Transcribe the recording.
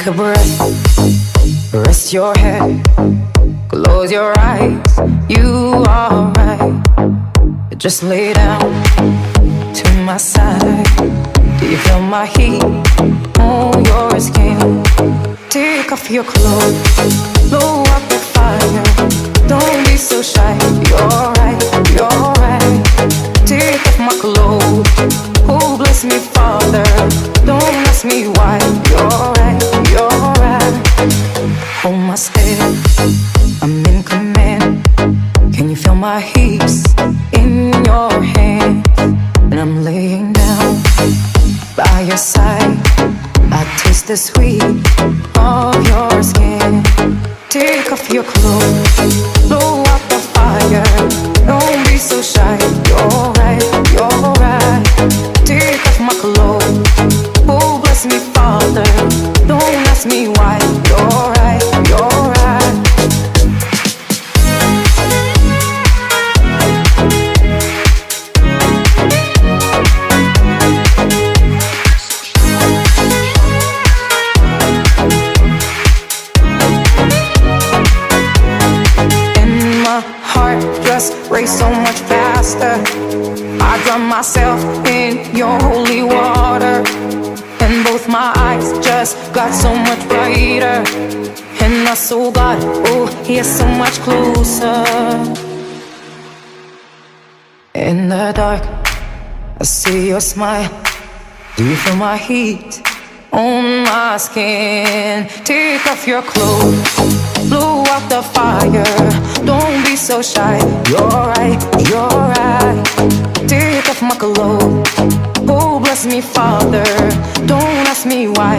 Take a breath, rest your head, close your eyes, you are right. Just lay down to my side. Do you feel my heat on your skin? Take off your clothes, blow up the fire. Don't be so shy, you're right, you're right. Take off my clothes, oh bless me Father. Don't ask me why, you're right, you're right. Hold my step, I'm in command. Can you feel my hips in your hands? And I'm laying down by your side. I taste the sweet of your skin. Take off your clothes, blow out the fire. Don't be so shy, you're right, you're right. Take off my clothes, oh bless me Father. Don't ask me why, you're right, you're right. Race so much faster. I drown myself in your holy water, and both my eyes just got so much brighter. And I saw God, oh, He is so much closer. In the dark, I see your smile. Do you feel my heat on my skin? Take off your clothes, blow out the fire. Don't be so shy, you're right, you're right. Take off my clothes, oh bless me Father. Don't ask me why,